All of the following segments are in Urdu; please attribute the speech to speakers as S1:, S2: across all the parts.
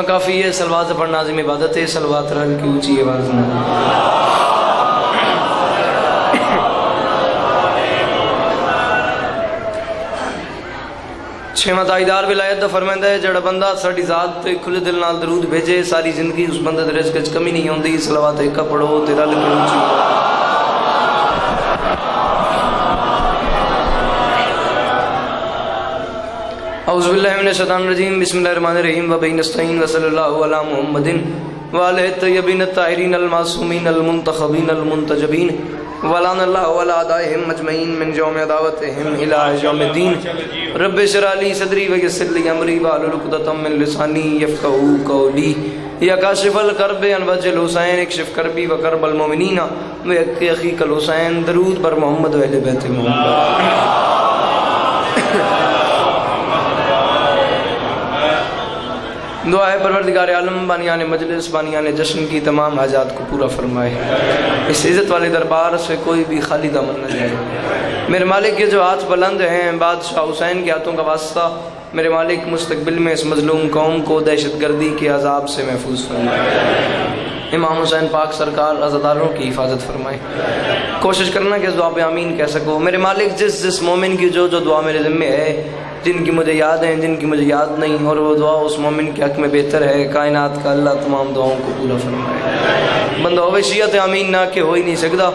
S1: کافی ہے صلوات پڑھنا عظیم عبادت ہے. صلوات رل کی اونچی آواز میں چھواں تائیدار ولایت دا فرماندا ہے جڑا بندہ ساڈی ذات تے کھلے دل نال درود بھیجے ساری زندگی اس بندے دے رزق وچ کمی نہیں ہوندی. صلوات ایک پڑھو تے رل کی اونچی. اعوذ باللہ من الشیطان الرجیم بسم اللہ الرحمن الرحیم وبہ نستعین وصلی اللہ علی محمد وآلہ الطیبین الطاہرین المعصومین المنتخبین المنتجبین ولعن اللہ علی اعدائہم اجمعین من یوم عداوتہم الی یوم الدین. رب اشرح لی صدری ویسر لی امری واحلل عقدۃ من لسانی یفقہوا قولی. یا کاشف الکرب عن وجه الحسین اکشف کربی وکرب المؤمنین ویقی اخیک الحسین. درود بر محمد و اہل بیت محمد. دعا ہے پروردگار عالم بانیان مجلس بانیان جشن کی تمام حاجات کو پورا فرمائے. اس عزت والے دربار سے کوئی بھی خالی دامن نہ جائے. میرے مالک کے جو ہاتھ بلند ہیں بادشاہ حسین کے ہاتھوں کا واسطہ میرے مالک مستقبل میں اس مظلوم قوم کو دہشت گردی کے عذاب سے محفوظ فرمائے. امام حسین پاک سرکار عزاداروں کی حفاظت فرمائے. کوشش کرنا کہ اس دعا پہ آمین کہہ سکو. میرے مالک جس مومن کی جو دعا میرے ذمہ ہے جن کی مجھے یاد ہیں جن کی مجھے یاد نہیں اور وہ دعا اس مومن کے حق میں بہتر ہے کائنات کا اللہ تمام دعاؤں کو پورا فرمائے. بندہ وشیت آمین نہ کہ ہو ہی نہیں سکتا.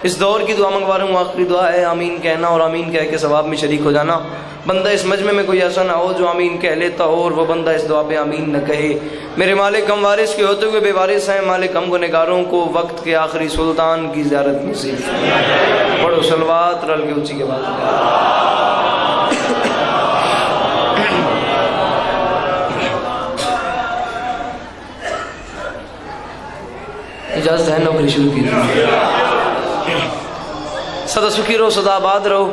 S1: اس دور کی دعا منگوا رہا ہوں آخری دعا ہے آمین کہنا اور آمین کہہ کے ثواب میں شریک ہو جانا. بندہ اس مجمع میں کوئی ایسا نہ ہو جو آمین کہہ لیتا ہو اور وہ بندہ اس دعا پہ آمین نہ کہے. میرے مالک ہم وارث کے ہوتے ہوئے بے وارث ہیں. مالک ہم گنہگاروں کو وقت کے آخری سلطان کی زیارت نصیب فرمائے. پڑھو صلوات رل کے اونچی کے بعد. اجازت ہے نوکری شروع کی. سدا سکھی رہو سدا آباد رہو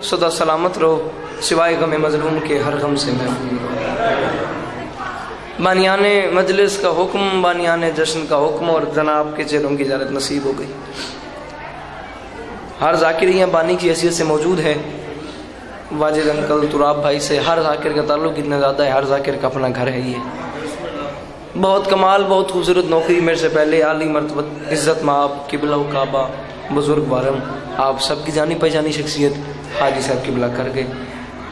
S1: سدا سلامت رہو سوائے غم مظلوم کے ہر غم سے محفوظ رہو. بانیان مجلس کا حکم بانیان جشن کا حکم اور جناب کے چہروں کی اجازت نصیب ہو گئی. ہر ذاکر یہاں بانی کی حیثیت سے موجود ہے. واجد انکل تراب بھائی سے ہر ذاکر کا تعلق اتنا زیادہ ہے. ہر ذاکر کا اپنا گھر ہے. یہ بہت کمال بہت خوبصورت نوکری. میرے سے پہلے عالی مرتبہ عزت مآب قبلہ و کعبہ بزرگ وارم آپ سب کی جانی پہچانی شخصیت حاجی صاحب قبلہ کر گئے.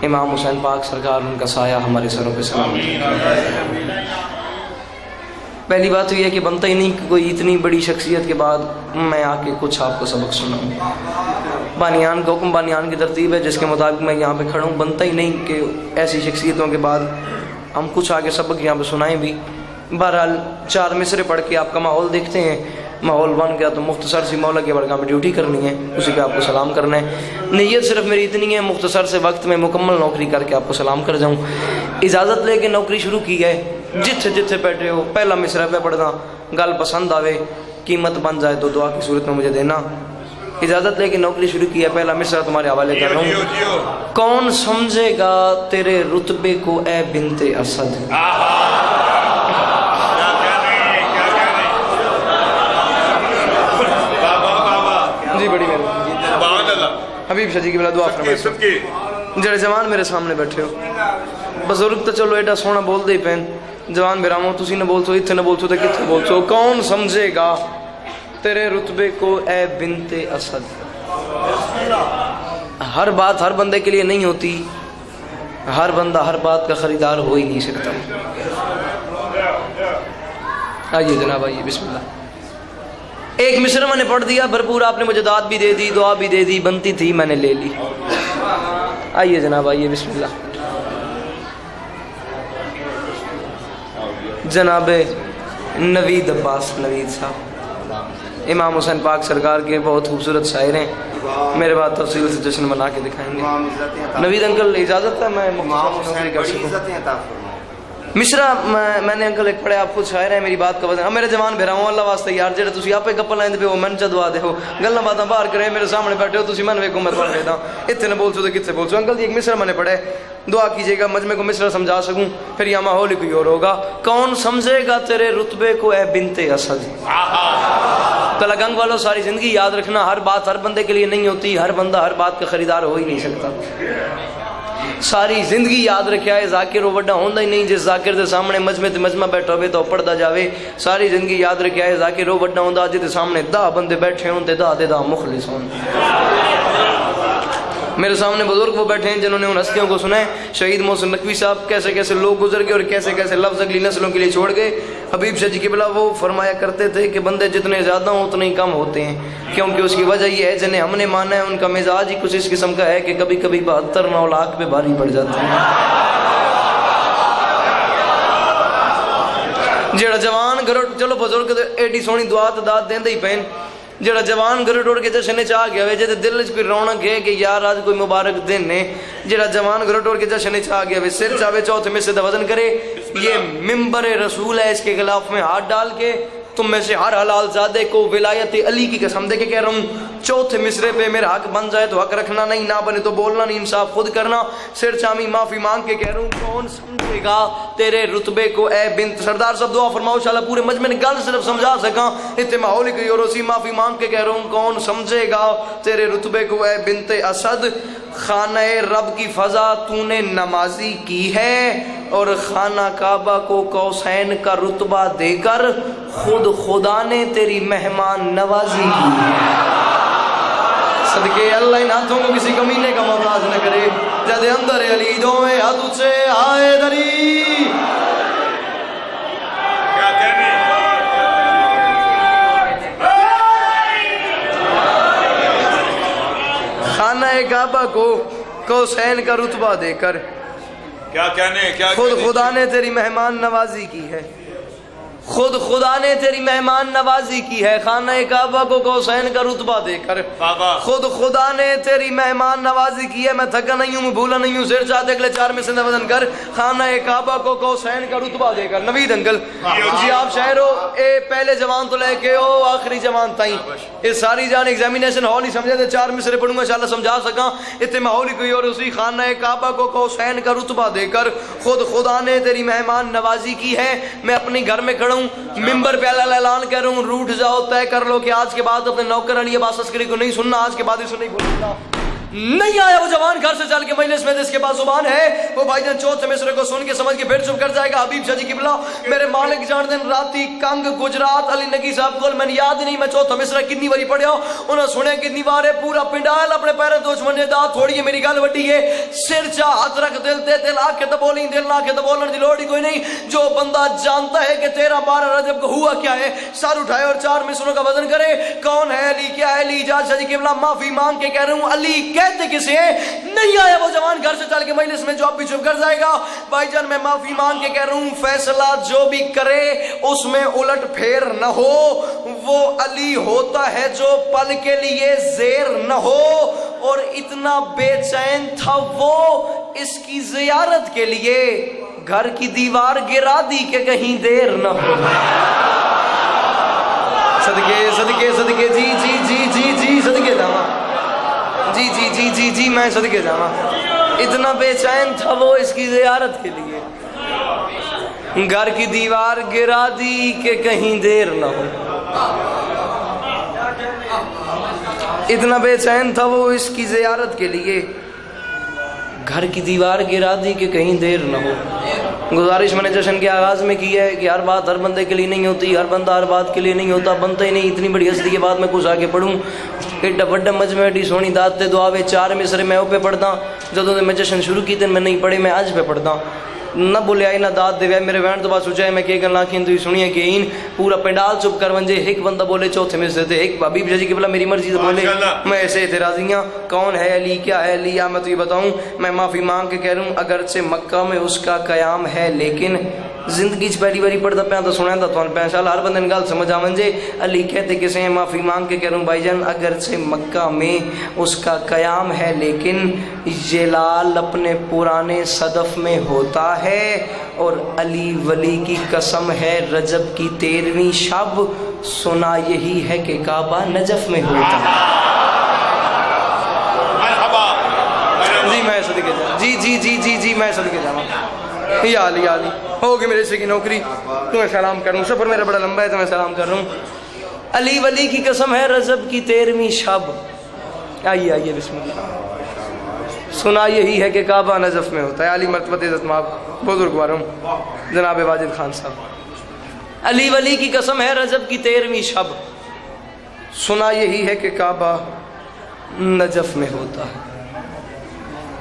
S1: امام حسین پاک سرکار ان کا سایہ ہمارے سروں پہ سلام. پہلی بات تو یہ ہے کہ بنتا ہی نہیں کہ کوئی اتنی بڑی شخصیت کے بعد میں آ کے کچھ آپ کو سبق سناؤں. بانیان کا حکم بانیان کی ترتیب ہے جس کے مطابق میں یہاں پہ کھڑا ہوں. بنتا ہی نہیں کہ ایسی شخصیتوں کے بعد ہم کچھ آگے سبق یہاں پہ سنائیں بھی. بہرحال 4 مصرے پڑھ کے آپ کا ماحول دیکھتے ہیں. ماحول بن گیا تو مختصر سی مولا کے برگاہ میں ڈیوٹی کرنی ہے. اسی پہ آپ کو سلام کرنا ہے. نیت صرف میری اتنی ہے مختصر سے وقت میں مکمل نوکری کر کے آپ کو سلام کر جاؤں. اجازت لے کے نوکری شروع کی ہے. جتھے بیٹھے ہو پہلا مصرع پہ پڑھنا گل پسند آوے قیمت بن جائے تو دعا کی صورت میں مجھے دینا. اجازت لے کے نوکری شروع کی ہے. پہلا مصرع تمہارے حوالے کر رہا ہوں. کون سمجھے گا تیرے رتبے کو اے بنت اسد. جی بڑی مہربانی. حبیب شاہ جی کی بلا دعا فرمائے. جڑے جوان میرے سامنے بیٹھے ہو بزرگ تو چلو ایڈا سونا بول دے پین جوان میرا مو تسی نہ بول سو اتنے نہ بول سو تو کتنے بول سو. کون سمجھے گا تیرے رتبے کو اے بنت اسد. ہر بات ہر بندے کے لیے نہیں ہوتی. ہر بندہ ہر بات کا خریدار ہو ہی نہیں سکتا. آئیے جناب آئیے بسم اللہ. ایک مصرع میں نے پڑھ دیا بھرپور. آپ نے مجھے داد بھی دے دی دعا بھی دے دی. بنتی تھی میں نے لے لی. آئیے جناب آئیے بسم اللہ. جناب نوید عباس نوید صاحب امام حسین پاک سرکار کے بہت خوبصورت شاعر ہیں. میرے بعد تفصیل سے جشن بنا کے دکھائیں گے. نوید انکل اجازت ہے میں کر سکوں. مشرا میں نے انکل ایک پڑھے آپ خود شاعر ہیں میری بات کا وزن میرے جوان بھیرا ہوں اللہ واسطے یار جڑے تسی آپ گپاں لائندے پے ہو من چدوا دے ہو گلاں باتاں باہر کرے میرے سامنے بیٹھے ہو تسی من ویکھو میں پڑھ دیتا اتنے نہ بول سو تو کتنے بول سو. انکل جی ایک مصرع میں نے پڑھے دعا کیجیے گا مجمع کو مصرع سمجھا سکوں پھر یہ ماحول ہی کوئی اور ہوگا. کون سمجھے گا تیرے رتبے کو اے بنت اسد. کلا گنگ والوں ساری زندگی یاد رکھنا ہر بات ہر بندے کے لیے نہیں ہوتی. ہر بندہ ہر بات کا خریدار ہو ہی نہیں سکتا. ساری زندگی یاد رکھا ہے ذاکر وہ وڈا ہوندا ہی نہیں، جس ذاکر دے سامنے مجمع تے مجمع بیٹھا ہوئے تو پڑھدا جاوے، ساری زندگی یاد رکھا ہے ذاکر وہ وڈا ہوندا جس دے سامنے 10 بندے بیٹھے ہون تے 10 مخلص ہون۔ میرے سامنے بزرگ وہ بیٹھے ہیں جنہوں نے ان ہستیوں کو سنا ہے، شہید محسن نقوی صاحب کیسے کیسے لوگ گزر گئے اور کیسے کیسے لفظ اگلی نسلوں کے لیے چھوڑ گئے۔ حبیب شاہ جی قبلہ وہ فرمایا کرتے تھے کہ بندے جتنے زیادہ ہوں اتنے ہی کم ہوتے ہیں، کیونکہ اس کی وجہ یہ ہے جنہیں ہم نے مانا ہے ان کا مزاج ہی کچھ اس قسم کا ہے کہ کبھی کبھی 72-9 لاکھ پہ بھاری پڑ جاتے ہیں۔ جڑا جوان گھر چلو بزرگ ایڈی سونی دعا تو داد دیندے ہی پین، جڑا جوان گھر ٹوڑ کے جشن چاہ گیا وے جے دل وچ کوئی رونق ہے کہ یار آج کوئی مبارک دن ہے، جڑا جوان گھر ٹوڑ کے جشن چاہ گیا وے سر چاہے چوتھے میں سے وزن کرے، یہ منبر رسول ہے، اس کے خلاف میں ہاتھ ڈال کے تم میں سے ہر حلال زادے کو ولایت علی کی قسم دے کے کہہ رہا ہوں، چوتھے مصرے پہ میرا حق بن جائے تو حق رکھنا نہیں، نہ بنے تو بولنا نہیں، انصاف خود کرنا، سر چامی معافی مانگ کے کہہ رہا ہوں کون سمجھے گا تیرے رتبے کو اے بنت سردار صاحب دعا فرماؤ انشاءاللہ پورے مجمع نے گل صرف سمجھا سکاں اتنے ماحول کی اور اسی معافی مانگ کے کہہ رہا ہوں کون سمجھے گا تیرے رتبے کو اے بنت اسد، خانہ رب کی فضا تو نے نمازی کی ہے اور خانہ کعبہ کو قوسین کا رتبہ دے کر خود خدا نے تیری مہمان نوازی کی ہے۔ صدقے اللہ ان ہاتھوں کو کسی کمینے کا محتاج نہ کرے، جد اندر علی دوئے ہاتھ سے آئے دری خانہ کعبہ کو قوسین کا رتبہ دے کر
S2: کیا کہنے
S1: خود خدا نے تیری مہمان نوازی کی ہے، خود خدا نے تیری مہمان نوازی کی ہے، خانہ کعبہ کو قوسین کا رتبہ دے کر خود خدا نے تیری مہمان نوازی کی ہے۔ میں تھکا نہیں ہوں، میں بھولا نہیں ہوں، سر چاہتے اگلے 4 میں سے وزن کر خانہ کعبہ کو قوسین کا رتبہ دے کر۔ نوید انکل جی آپ شاعر ہو، اے پہلے جوان تو لے کے ہو آخری جوان تائیں، یہ ساری جان ایگزامینیشن ہال ہی سمجھے تھے 4 مصرے پڑھوں گا انشاءاللہ سمجھا سکاں اتنے ماحول ہی کوئی اور اسی خانہ کعبہ کو قوسین کا رتبہ دے کر خود خدا نے تیری مہمان نوازی کی ہے۔ میں اپنے گھر میں کھڑا ہوں، ممبر پہ اعلان کر رہا ہوں، روٹ جاؤ طے کر لو کہ آج کے بعد اپنے نوکر علی عباس عسکری کو نہیں سننا، آج کے بعد اسے نہیں بولنا۔ نہیں آیا وہ جوان گھر سے چل کے مجلس میں جس کے پاس زبان ہے وہ بھائی جان چوتھے مصرے کو سن کے سمجھ کے پھر چپ کر جائے گا۔ حبیب شاہ جی قبلہ میرے مالک جان دن راتی کنگ گجرات علی نگی صاحب کو میں یاد نہیں میں چوتھا مصرا کتنی باری پڑھیا انہوں سنے کتنی بار ہے، پورا پنڈال اپنے پیرے دشمن نے دا تھوڑی ہے میری گل وڈی ہے، سر چا ہاتھ رکھ دل تے دل آ کے دبولیں، دل نہ کے دبولن دی لوڑ ہی کوئی نہیں۔ جو بندہ جانتا ہے کہ 13-12 رجب کو ہوا کیا ہے سر اٹھائے اور 4 مصروں کا وزن کرے، کون ہے علی، کیا ہے علی؟ اجاز شاہ جی قبلہ معافی مانگ کے کہہ رہا ہوں علی کہتے کسے ہیں؟ نہیں آیا وہ جوان گھر سے چل کے مجلس میں جو اب بھی چپ کر جائے گا۔ بھائی جان میں معافی مانگ کے کہہ رہا ہوں فیصلہ جو بھی کرے اس میں الٹ پھیر نہ ہو، وہ علی ہوتا ہے جو پل کے لیے زیر نہ ہو، اور اتنا بے چین تھا وہ اس کی زیارت کے لیے گھر کی دیوار گرا دی کہ کہیں دیر نہ ہو۔ صدقے صدقے صدقے جی جی جی جی جی صدقے جاواں جی جی جی جی جی میں صدقے جاواں، اتنا بے چین تھا وہ اس کی زیارت کے لیے گھر کی دیوار گرا دی کہ کہیں دیر نہ ہو، اتنا بے چین تھا وہ اس کی زیارت کے لیے گھر کی دیوار گرا دی کہ کہیں دیر نہ ہو۔ گزارش میں نے جشن کے آغاز میں کی ہے کہ ہر بات ہر بندے کے لیے نہیں ہوتی، ہر بندہ ہر بات کے لیے نہیں ہوتا، بنتا ہی نہیں۔ اتنی بڑی ہستی کے بعد میں کچھ آگے پڑھوں، ایڈا بڑا مجمع ایڈی سونی داد تے دعا وے 4 مصرے میں او پہ پڑھدا، جدوں میں جشن شروع کیتے میں نہیں پڑھے، میں اج پہ پڑھدا، نہ بولیا نہ داد دے میرے وین تو بعد سوچا ہے میں کہ گلاں کھین تو سنیے کہ این پورا پنڈال چپ کر ونجے، ایک بندہ بولے چوتھے مصرے تے، ایک حبیب شاہ جی قبلہ میری مرضی سے بولے، میں ایسے اعتراضیاں کون ہے علی، کیا ہے علی، یا میں تو یہ بتاؤں میں معافی مانگ کے کہہ رہا ہوں اگرچہ مکہ میں اس کا قیام ہے لیکن زندگی چ پہلی باری پڑھتا پیا تو سنیا تھا تو انشاءاللہ ہر بندے گل سمجھ آون جے علی کہتے کسے ہیں، معافی مانگ کے کہہ رہا ہوں بھائی جان اگرچہ مکہ میں اس کا قیام ہے لیکن جلال اپنے پرانے صدف میں ہوتا ہے، اور علی ولی کی قسم ہے رجب کی 13ویں شب سنا یہی ہے کہ کعبہ نجف میں ہوتا ہے۔ جی میں صدقے جاؤں، جی جی جی جی جی میں صدقے جاؤں، یا علی یا علی ہوگی میرے سے کی نوکری، تمہیں سلام کروں، سفر میرا بڑا لمبا ہے تو میں سلام کر رہا ہوں۔ علی ولی کی قسم ہے رجب کی 13ویں شب، آئیے آئیے بسم اللہ، سنا یہی ہے کہ کعبہ نجف میں ہوتا ہے. علی مرتبہ عزت مآب بزرگ وارم جناب واجد خان صاحب. علی ولی کی قسم ہے رجب کی 13ویں شب سنا یہی ہے کہ کعبہ نجف میں ہوتا ہے.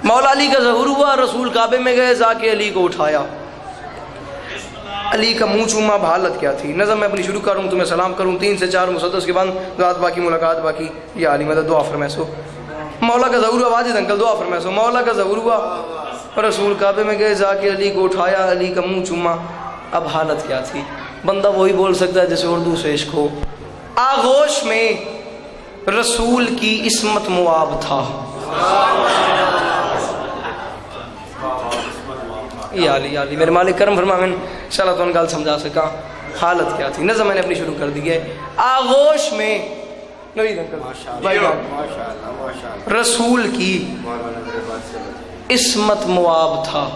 S1: مولا علی کا ظہور ہوا, رسول کعبے میں گئے, جا کے علی کو اٹھایا. علی کا منہ چوما. حالت کیا تھی؟ نظم میں اپنی شروع کروں, تمہیں سلام کروں, 3 سے 4 مسدس کے بعد ذات باقی ملاقات باقی. یا علی مدد دعا فرمائسو. مولا کا ظہور ہوا. واجد انکل دعا فرمائسو. مولا کا ظہور ہوا, رسول کعبے میں گئے, جا کے علی کو اٹھایا, علی کا منہ چوما. اب حالت کیا تھی؟ بندہ وہی بول سکتا ہے جیسے اردو سے عشق ہو. آغوش میں رسول کی عصمت مواب تھا. یا علی میرے مالک کرم فرما. میں انشاءاللہ تو ان گال سمجھا سکا. حالت کیا تھی؟ نظم میں نے اپنی شروع کر دی ہے. آغوش میں رسول کی عصمت مواب تھا.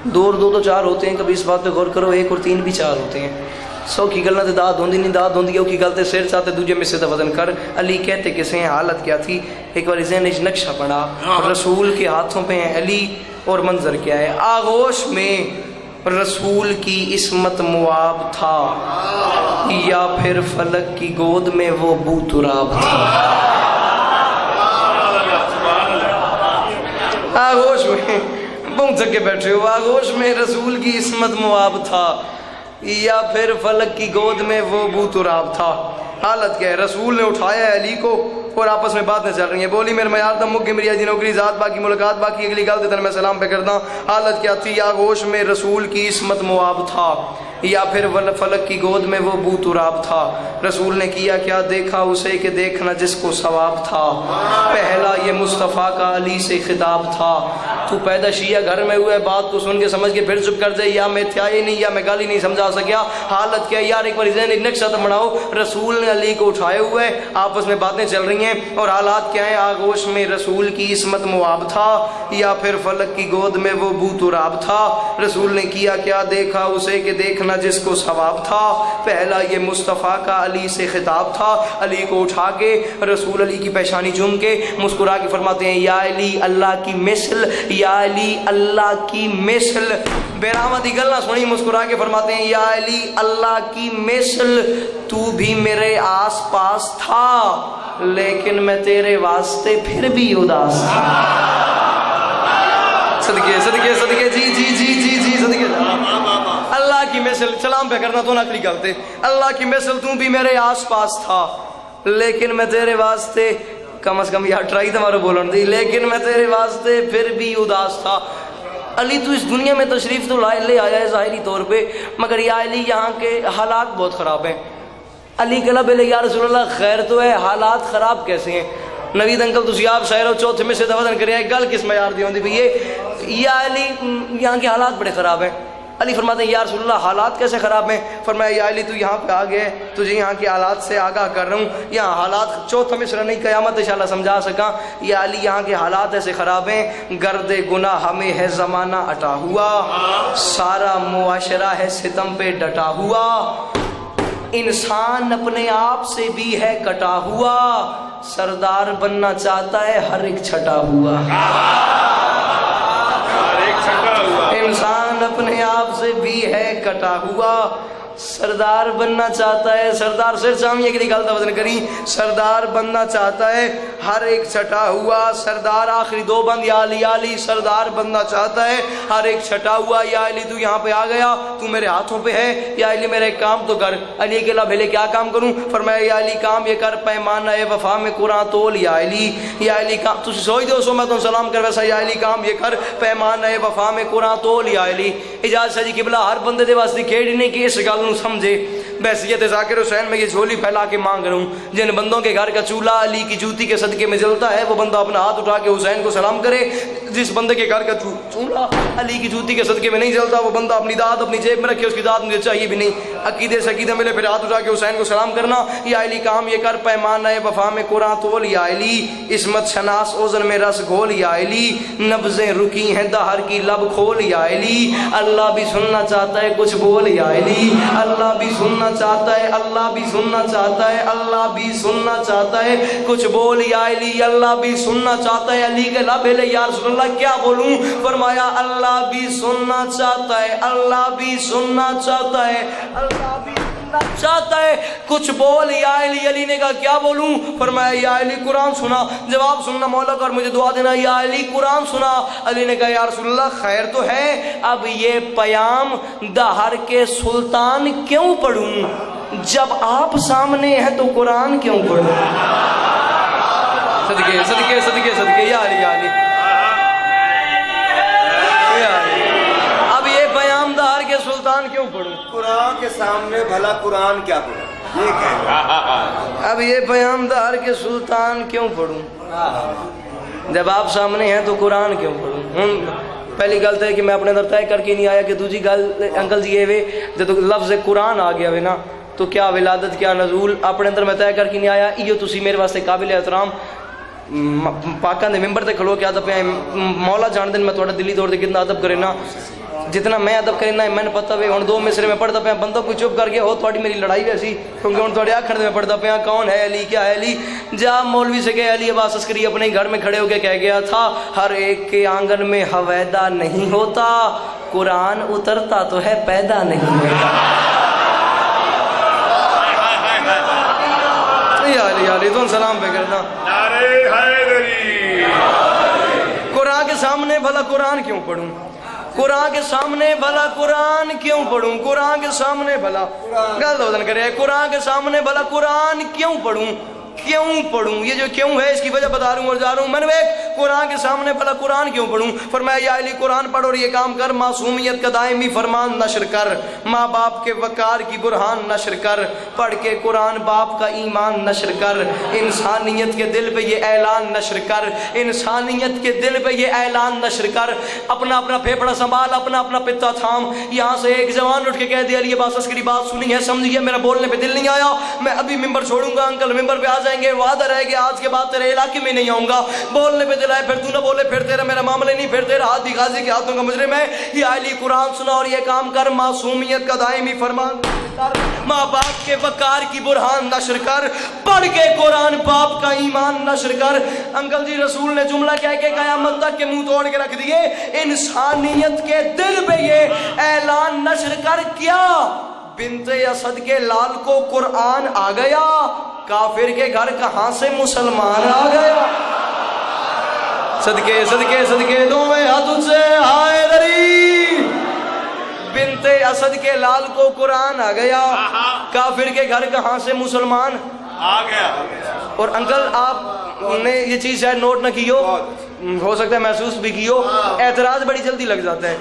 S1: 2 اور 2 تو 4 ہوتے ہیں. کبھی اس بات پہ غور کرو, 1 اور 3 بھی 4 ہوتے ہیں. 100 کی گلنا تے داد ہوندی نہیں, داد ہوندی ہے کی گل تے سر چاہتے دوجے میں سے وزن کر. علی کہتے کسے ہیں؟ حالت کیا تھی؟ ایک بار ذہن وچ نقشہ پڑا, رسول کے ہاتھوں پہ ہیں علی, اور منظر کیا ہے؟ آغوش میں رسول کی عصمت مواب تھا, یا پھر فلک کی گود میں وہ بو تراب تھا. آغوش میں بہت تھک کے بیٹھے ہو. آغوش میں رسول کی عصمت مواب تھا, یا پھر فلک کی گود میں وہ بو تراب تھا. حالت کیا ہے؟ رسول نے اٹھایا ہے علی کو, اور آپس میں باتیں چل رہی ہیں. بولی میرے معیار دم مک میری دی نوکری, ذات باقی ملاقات باقی, اگلی گل تے میں سلام پہ کردا. حالت کیا تھی؟ آغوش میں رسول کی عصمت مواب تھا, یا پھر فلک کی گود میں وہ بو تراب تھا. رسول نے کیا کیا؟ دیکھا اسے کہ دیکھنا جس کو ثواب تھا. پہلا یہ مصطفیٰ کا علی سے خطاب تھا. تو پیدا شیعہ گھر میں ہوئے, بات کو سن کے سمجھ کے پھر چپ کر جائے, یا میں تھیا ہی نہیں, یا میں گالی نہیں سمجھا سکیا. حالت کیا یار؟ ایک بار ذہن نقشہ تو بناؤ. رسول نے علی کو اٹھائے ہوئے, آپس میں باتیں چل رہی ہیں, اور حالات کیا ہیں؟ آغوش میں رسول کی عصمت مواب تھا, یا پھر فلک کی گود میں وہ بو تراب تھا. رسول نے کیا کیا؟ دیکھا اسے کہ دیکھنا جس کو ثواب تھا. پہلا یہ مصطفیٰ کا علی سے خطاب تھا. علی کو اٹھا کے رسول علی کی پیشانی چوم کے مسکرا کے فرماتے ہیں, یا علی اللہ کی مثل, یا علی اللہ کی مثل. بیرامدی گل نہ سنی, مسکرا کے فرماتے ہیں, یا علی اللہ کی مثل. تو بھی میرے آس پاس تھا, لیکن میں تیرے واسطے پھر بھی اداس تھا. صدقے صدقے صدقے جی جی جی جی جی صدقے. اللہ کی مثل سلام پہ کرنا تو نقلی کرتے. اللہ کی مثل تو بھی میرے آس پاس تھا, لیکن میں تیرے واسطے کم از کم یار ٹرائی تمہارا بولن دی, لیکن میں تیرے واسطے پھر بھی اداس تھا. علی تو اس دنیا میں تشریف تو لے آیا ہے ظاہری طور پہ, مگر یا علی یہاں کے حالات بہت خراب ہیں. علی کہلا بلے یا رسول اللہ خیر تو ہے, حالات خراب کیسے ہیں؟ نوید انکل تسی آپ شاعر ہو, چوتھے میں سے دوزن کریں, ایک گل کس میں یار دی ہوندی بھی یہ یا علی یہاں کے حالات بڑے خراب ہیں. علی فرماتے ہیں یا رسول اللہ حالات کیسے خراب ہیں؟ فرمایا یا علی تو یہاں پہ آ گئے, تجھے یہاں کے حالات سے آگاہ کر رہا ہوں. یہاں حالات چوتھا مصرع نہیں, قیامت انشاءاللہ سمجھا سکا. یا علی یہاں کے حالات ایسے خراب ہیں, گرد گناہ ہمیں ہے زمانہ اٹا ہوا, سارا معاشرہ ہے ستم پہ ڈٹا ہوا, انسان اپنے آپ سے بھی ہے کٹا ہوا, سردار بننا چاہتا ہے ہر ایک چھٹا ہوا. انسان اپنے آپ سے بھی ہے کٹا ہوا, سردار بننا چاہتا ہے, سردار سر سامیہ کے لیے غلط وزن کری, سردار بننا چاہتا ہے ہر ایک چھٹا ہوا. سردار آخری 2 بند یا علی, علی سردار بننا چاہتا ہے ہر ایک چھٹا ہوا. یا علی تو یہاں پہ آ گیا, تو میرے ہاتھوں پہ ہے, یا علی میرا ایک کام تو کر. علی کے لا بھلے کیا کام کروں؟ فرمایا یا علی کام یہ کر, پیمانہ وفا میں قرآن تول. یا علی, یا علی کام تو سوچ دو سو میں تم سلام کر ویسا, یا علی کام یہ کر, پیمانہ وفا میں قرآن تول. یا علی اجازت سجی قبلہ ہر بندے دے واسطے کھیڑی نہیں کہ اس گل نو سمجھے. بحثیت ذاکر حسین میں یہ جھولی پھیلا کے مانگ رہا ہوں, جن بندوں کے گھر کا چولہا علی کی جوتی کے صدقے میں جلتا ہے, وہ بندہ اپنا ہاتھ اٹھا کے حسین کو سلام کرے. جس بندے کے گھر کا چولہا علی کی جوتی کے صدقے میں نہیں جلتا, وہ بندہ اپنی داد اپنی جیب میں رکھے, اس کی داد مجھے چاہیے بھی نہیں. عقیدے سے عقیدہ ملے پھر ہاتھ اٹھا کے حسین کو سلام کرنا. یا علی کام یہ کر, پیمانہ وفا میں قرآن تول. یا علی عصمت شناس اوزن میں رس گھول. یا علی نبضیں رکی ہیں دہر کی لب کھول. یا علی اللہ بھی سننا چاہتا ہے کچھ بول. یا علی اللہ بھی سننا چاہتا ہے، اللہ بھی سننا چاہتا ہے، اللہ بھی سننا چاہتا ہے۔ کچھ بول یا علی، اللہ بھی سننا چاہتا ہے۔ علی کے لب ہلے، یا رسول اللہ کیا بولوں؟ فرمایا اللہ بھی سننا چاہتا ہے، اللہ بھی سننا چاہتا ہے، اللہ بھی چاہتا ہے۔ کچھ بول یا علی۔ علی نے کہا کیا بولوں؟ فرمایا یا علی قرآن سنا۔ جواب سننا مولا کا اور مجھے دعا دینا۔ یا علی قرآن سنا۔ علی نے کہا یا رسول اللہ خیر تو ہے، اب یہ پیام دہر کے سلطان کیوں پڑھوں؟ جب آپ سامنے ہیں تو قرآن کیوں پڑھوں؟ صدقے صدقے صدقے صدقے یا علی، یا علی، یا علی۔ اب یہ پیام دہر کے سلطان کیوں پڑھوں؟
S3: قرآن کے سامنے بھلا قرآن کیا پڑھا، یہ کہہ رہا۔
S1: اب یہ پیام دہر کے سلطان کیوں پڑھوں؟ جب آپ سامنے ہیں تو قرآن کیوں پڑھوں؟ پہلی گل تو ہے کہ میں اپنے اندر طے کر کے نہیں آیا کہ دوسری گل انکل جی یہ وے جب لفظ قرآن آ گیا وے نا تو کیا ولادت کیا نزول اپنے اندر میں طے کر کے نہیں آیا۔ یہ تسی میرے واسطے قابل احترام پاکاں دے ممبر تے کھلو کے ادب پہ مولا جان دین میں تھوڑا دلی طور تے کتنا ادب کرے نا، جتنا میں ادب کرنا ہے میں نے پتہ وے۔ ہن دو مصرے میں پڑھدا پیا بندہ کوئی چپ کر گیا ہو تھوڑی میری لڑائی ویسی، کیونکہ ہن تھوڑے آکھن میں پڑھدا پیا کون ہے علی، کیا ہے علی۔ جا مولوی سے کہ علی عباس عسکری اپنے گھر میں کھڑے ہو کے کہہ گیا تھا ہر ایک کے آنگن میں حویدا نہیں ہوتا، قرآن اترتا تو ہے پیدا نہیں ہوتا۔ علی علی تو سلام پہ کرنا۔
S2: نعرہ حیدری۔
S1: قرآن کے سامنے بھلا قرآن کیوں پڑھوں؟ قرآن کے سامنے بھلا قرآن کیوں پڑھوں؟ قرآن کے سامنے بھلا گل وزن کرے قرآن کے سامنے بھلا قرآن کیوں پڑھوں؟ کیوں پڑھوں؟ یہ جو کیوں ہے اس کی وجہ بتا رہا ہوں اور جا رہا ہوں۔ میں نے قرآن کے سامنے بھلا قرآن کیوں پڑھوں؟ فرمایا یا علی قرآن پڑھ اور یہ کام کر، معصومیت کا دائمی فرمان نشر کر، ماں باپ کے وقار کی برہان نشر کر، پڑھ کے قرآن باپ کا ایمان نشر کر، انسانیت کے دل پہ یہ اعلان نشر کر، انسانیت کے دل پہ یہ اعلان نشر کر۔ اپنا اپنا پھیپڑا سنبھال، اپنا اپنا پتا تھام۔ یہاں سے ایک جوان اٹھ کے کہہ دیا علی عباس عسکری بات سنی ہے سمجھیے، میرا بولنے پہ دل نہیں آیا، میں ابھی ممبر چھوڑوں گا، انکل ممبر پہ آ جائیں گے، وعدہ رہے کہ آج کے بعد تیرے علاقے میں نہیں آؤں گا۔ بولنے پہ دل آئے پھر تو نہ بولے، پھر تیرا میرا معاملہ نہیں، پھر تیرا ہاتھ بھی غازی کے ہاتھوں کا مجرم ہے۔ یا علی قرآن سنا اور یہ کام کر، معصومیت کا دائمی فرمان کر، ماں باپ کے وقار کی برہان نشر کر، پڑھ کے قرآن باپ کا ایمان نشر کر۔ انکل جی رسول نے جملہ کہہ کے قیامت تک کے منہ توڑ کے رکھ دیے، انسانیت کے دل پہ یہ اعلان نشر کر کیا بنت اسد کے لال کو قرآن آ گیا، کافر کے گھر کہاں سے مسلمان آ گیا۔ صدقے صدقے صدقے دو میں ہاتھ سے حیدری، بنت اسد کے لال کو قرآن آ گیا، کافر کے گھر کہاں سے مسلمان
S2: آ گیا۔
S1: اور انکل آپ نے یہ چیز شاید نوٹ نہ کی ہو سکتا ہے محسوس بھی کی ہو، اعتراض بڑی جلدی لگ جاتا ہے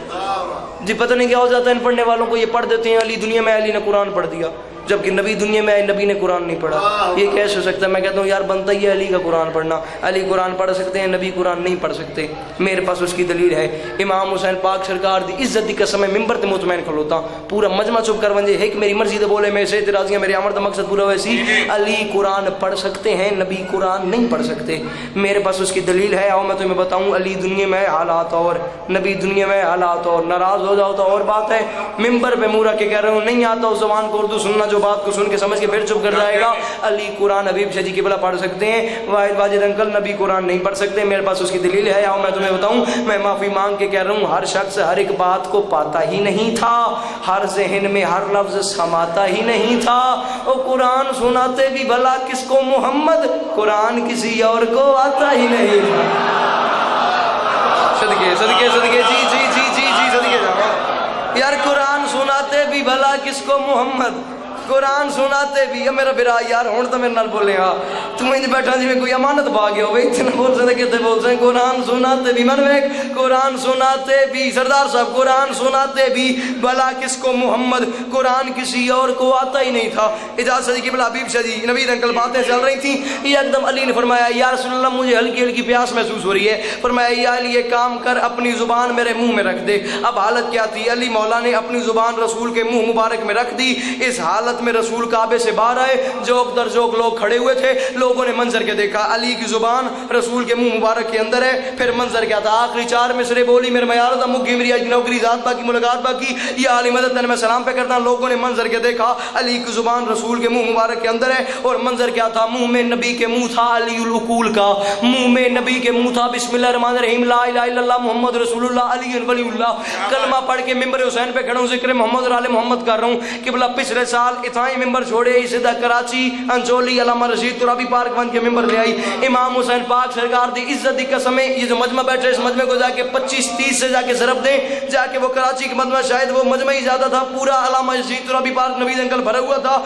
S1: جی، پتہ نہیں کیا ہو جاتا ہے ان پڑھنے والوں کو، یہ پڑھ دیتے ہیں علی دنیا میں علی نے قرآن پڑھ دیا، جبکہ نبی دنیا میں آئے نبی نے قرآن نہیں پڑھا۔ یہ کیسے ہو سکتا ہے؟ میں کہتا ہوں یار بنتا ہی ہے علی کا قرآن پڑھنا، علی قرآن پڑھ سکتے ہیں نبی قرآن نہیں پڑھ سکتے۔ میرے پاس اس کی دلیل ہے، امام حسین پاک سرکار دی عزت دی قسم ہے ممبر تے مطمئن کھلوتا پورا مجمع چپ کر ونجے ہے کہ میری مرضی دے بولے میں سے اعتراضیاں میرے عمر دا مقصد پورا ویسی، علی قرآن پڑھ سکتے ہیں نبی قرآن نہیں پڑھ سکتے۔ میرے پاس اس کی دلیل ہے، آؤ میں تمہیں بتاؤں، علی دنیا میں حالات اور نبی دنیا میں حالات اور، ناراض ہو جاؤ تو اور بات ہے، ممبر پہ منہ رکھ کے کہہ رہا ہوں نہیں آتا اس زبان کو اردو سننا جو بات کو سن کے سمجھ کے پھر چپ کر جائے گا۔ علی قرآن حبیب شاہ جی قبلہ پڑھ سکتے ہیں، واحد واجد انکل نبی قرآن نہیں پڑھ سکتے۔ میرے پاس اس کی دلیل ہے، آؤ میں تمہیں بتاؤں، میں معافی مانگ کے کہہ رہا ہوں ہر شخص ہر ایک بات کو پاتا ہی نہیں تھا، ہر ذہن میں ہر لفظ سماتا ہی نہیں تھا۔ وہ قرآن سناتے بھی بھلا کس کو محمد، قرآن کسی اور کو آتا ہی نہیں تھا۔ صدقے صدقے صدقے جی جی جی جی جی صدقے جاؤ یار، قرآن سناتے بھی بھلا کس کو محمد، قرآن سناتے بھی میرا برا یار ہوں تو میرے نال بولے ہاں تم انج بیٹھا جی میں کوئی امانت پا گیا ہو اتنا بول سکتے کہتے بول سکتے قرآن سناتے بھی من میں قرآن سناتے بھی سردار صاحب قرآن سناتے بھی بھلا کس کو محمد، قرآن کسی اور کو آتا ہی نہیں تھا۔ اجازت کی بلا حبیب شاہ جی نبی انکل باتیں چل رہی تھیں، یہ ایک دم علی نے فرمایا یا رسول اللہ مجھے ہلکی ہلکی پیاس محسوس ہو رہی ہے۔ فرمایا یا علی یہ کام کر اپنی زبان میرے منہ میں رکھ دے۔ اب حالت کیا تھی، علی مولا نے اپنی زبان رسول کے منہ مبارک میں رکھ دی۔ اس حالت حالت میں رسول کعبے سے باہر آئے، جوک در جوک لوگ کھڑے ہوئے تھے، لوگوں نے منظر کے دیکھا، علی کی زبان رسول کے منہ مبارک کے اندر ہے۔ پھر منظر کیا تھا؟ آخری 4 مصرے بولی، میرے میار دا مگی میری اج نوکری ذات باقی ملاقات باقی، یا علی مدد میں سلام پہ کرتا۔ لوگوں نے منظر کے دیکھا، علی کی زبان رسول کے منہ مبارک کے اندر ہے، اور منظر کیا تھا؟ منہ میں نبی کے منہ تھا علی العقول کا، منہ میں نبی کے منہ تھا بسم اللہ الرحمن الرحیم، لا الہ الا اللہ محمد رسول اللہ علی ولی اللہ۔ کلمہ پڑھ کے ممبر حسین پہ کھڑا ہوں، ذکر محمد اور آل محمد کر رہا ہوں۔ قبلہ پچھلے سال اتھائی ممبر چھوڑے، سیدھا کراچی انچولی علامہ رشید ترابی پارک ون کے ممبر لے آئی۔ امام حسین پاک سرکار دی عزت دی قسم ہے، یہ جو مجمع بیٹھے اس مجمع کو جا کے 25-30 سے جا کے ضرب دیں، جا کے وہ کراچی کی مجمع، شاید وہ مجمع ہی زیادہ تھا، پورا علامہ رشید ترابی پارک نوید انکل بھرا ہوا تھا۔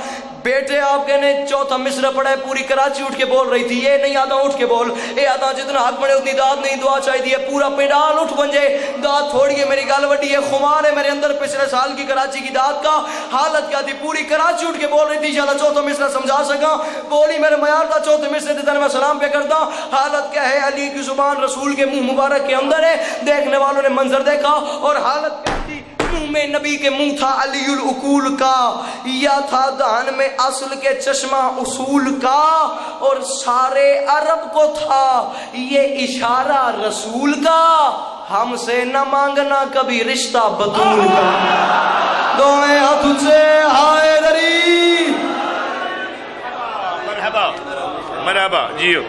S1: بیٹے آپ کے نے چوتھا مصرع پڑھا ہے، پوری کراچی اٹھ کے بول رہی تھی، یہ نہیں آتا اٹھ کے بول، یہ آتا جتنا حق پڑے اتنی داد نہیں، دعا چاہیے ہے، پورا پنڈال اٹھ بن جائے، داد تھوڑی ہے، میری گال وڈی ہے، خمار ہے میرے اندر پچھلے سال کی کراچی کی داد کا۔ حالت کیا تھی؟ پوری کراچی اٹھ کے بول رہی تھی، انشاءاللہ چوتھا مصرع سمجھا سکا، بولی میرے معیار دا چوتھے مصرع دیتا میں سلام پہ کرتا۔ حالت کیا ہے؟ علی کی زبان رسول کے منہ مبارک کے اندر ہے، دیکھنے والوں نے منظر دیکھا، اور حالت کیا تھی؟ منہ میں نبی کے منہ تھا علی العقول کا، یا تھا دہن میں اصل کے چشمہ اصول کا، اور سارے عرب کو تھا یہ اشارہ رسول کا، ہم سے نہ مانگنا کبھی رشتہ بطول کا۔ دوئے ہاتھ سے حیدری،
S2: مرحبا مرحبا جیو۔